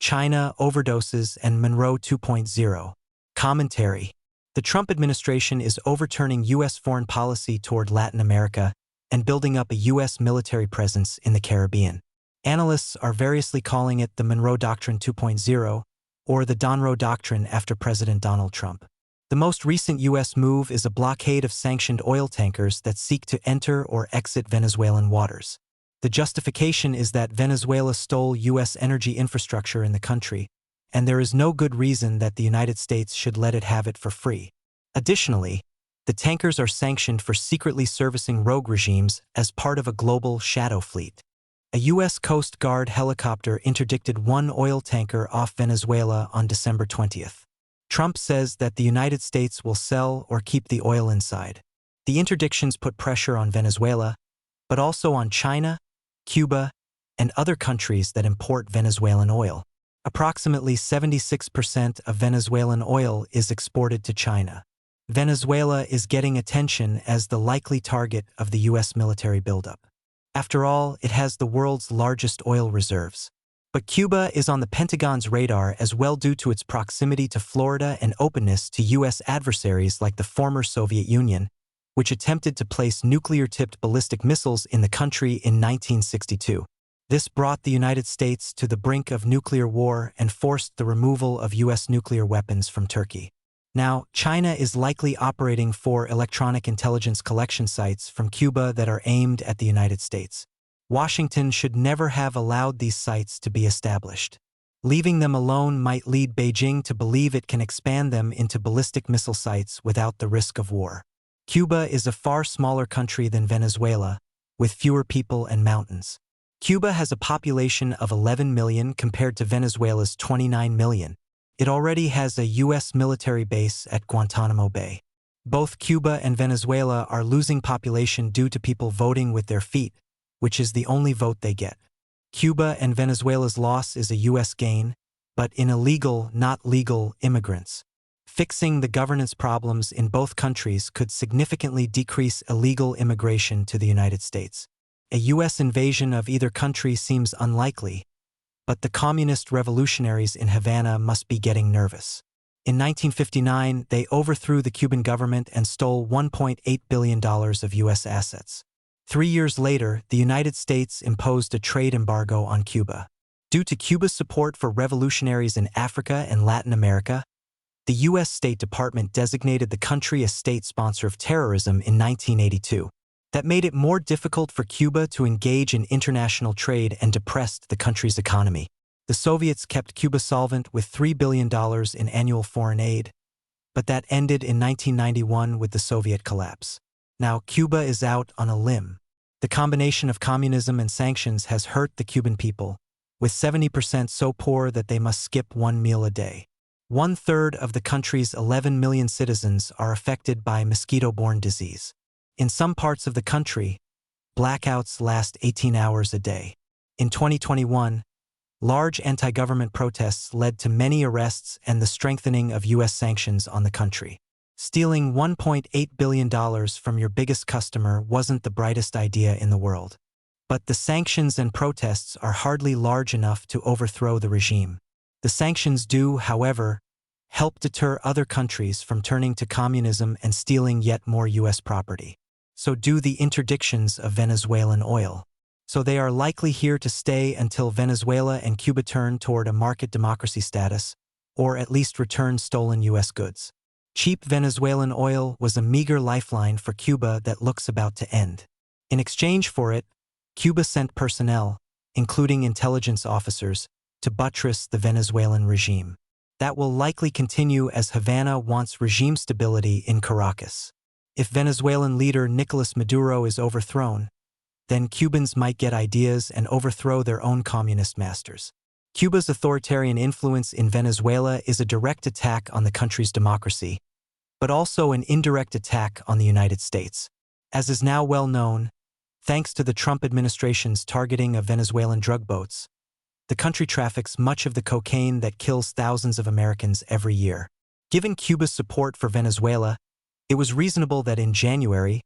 China, Overdoses, and Monroe 2.0. Commentary. The Trump administration is overturning U.S. foreign policy toward Latin America and building up a U.S. military presence in the Caribbean. Analysts are variously calling it the Monroe Doctrine 2.0 or the Monroe Doctrine after President Donald Trump. The most recent U.S. move is a blockade of sanctioned oil tankers that seek to enter or exit Venezuelan waters. The justification is that Venezuela stole U.S. energy infrastructure in the country, and there is no good reason that the United States should let it have it for free. Additionally, the tankers are sanctioned for secretly servicing rogue regimes as part of a global shadow fleet. A U.S. Coast Guard helicopter interdicted one oil tanker off Venezuela on December 20th. Trump says that the United States will sell or keep the oil inside. The interdictions put pressure on Venezuela, but also on China, Cuba, and other countries that import Venezuelan oil. Approximately 76% of Venezuelan oil is exported to China. Venezuela is getting attention as the likely target of the U.S. military buildup. After all, it has the world's largest oil reserves. But Cuba is on the Pentagon's radar as well due to its proximity to Florida and openness to U.S. adversaries like the former Soviet Union, which attempted to place nuclear-tipped ballistic missiles in the country in 1962. This brought the United States to the brink of nuclear war and forced the removal of U.S. nuclear weapons from Turkey. Now, China is likely operating 4 electronic intelligence collection sites from Cuba that are aimed at the United States. Washington should never have allowed these sites to be established. Leaving them alone might lead Beijing to believe it can expand them into ballistic missile sites without the risk of war. Cuba is a far smaller country than Venezuela, with fewer people and mountains. Cuba has a population of 11 million compared to Venezuela's 29 million. It already has a U.S. military base at Guantanamo Bay. Both Cuba and Venezuela are losing population due to people voting with their feet, which is the only vote they get. Cuba and Venezuela's loss is a U.S. gain, but in illegal, not legal immigrants. Fixing the governance problems in both countries could significantly decrease illegal immigration to the United States. A U.S. invasion of either country seems unlikely, but the communist revolutionaries in Havana must be getting nervous. In 1959, they overthrew the Cuban government and stole $1.8 billion of U.S. assets. 3 years later, the United States imposed a trade embargo on Cuba. Due to Cuba's support for revolutionaries in Africa and Latin America, the U.S. State Department designated the country a state sponsor of terrorism in 1982. That made it more difficult for Cuba to engage in international trade and depressed the country's economy. The Soviets kept Cuba solvent with $3 billion in annual foreign aid, but that ended in 1991 with the Soviet collapse. Now Cuba is out on a limb. The combination of communism and sanctions has hurt the Cuban people, with 70% so poor that they must skip one meal a day. 1/3 of the country's 11 million citizens are affected by mosquito-borne disease. In some parts of the country, blackouts last 18 hours a day. In 2021, large anti-government protests led to many arrests and the strengthening of U.S. sanctions on the country. Stealing $1.8 billion from your biggest customer wasn't the brightest idea in the world. But the sanctions and protests are hardly large enough to overthrow the regime. The sanctions do, however, help deter other countries from turning to communism and stealing yet more U.S. property. So do the interdictions of Venezuelan oil. So they are likely here to stay until Venezuela and Cuba turn toward a market democracy status, or at least return stolen U.S. goods. Cheap Venezuelan oil was a meager lifeline for Cuba that looks about to end. In exchange for it, Cuba sent personnel, including intelligence officers, to buttress the Venezuelan regime. That will likely continue as Havana wants regime stability in Caracas. If Venezuelan leader Nicolas Maduro is overthrown, then Cubans might get ideas and overthrow their own communist masters. Cuba's authoritarian influence in Venezuela is a direct attack on the country's democracy, but also an indirect attack on the United States. As is now well known, thanks to the Trump administration's targeting of Venezuelan drug boats, the country traffics much of the cocaine that kills thousands of Americans every year. Given Cuba's support for Venezuela, it was reasonable that in January,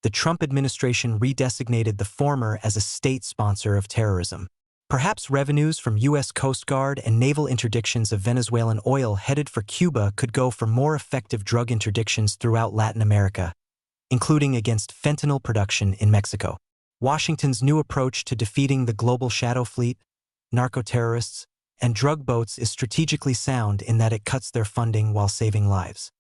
the Trump administration redesignated the former as a state sponsor of terrorism. Perhaps revenues from U.S. Coast Guard and naval interdictions of Venezuelan oil headed for Cuba could go for more effective drug interdictions throughout Latin America, including against fentanyl production in Mexico. Washington's new approach to defeating the global shadow fleet, narco-terrorists, and drug boats is strategically sound in that it cuts their funding while saving lives.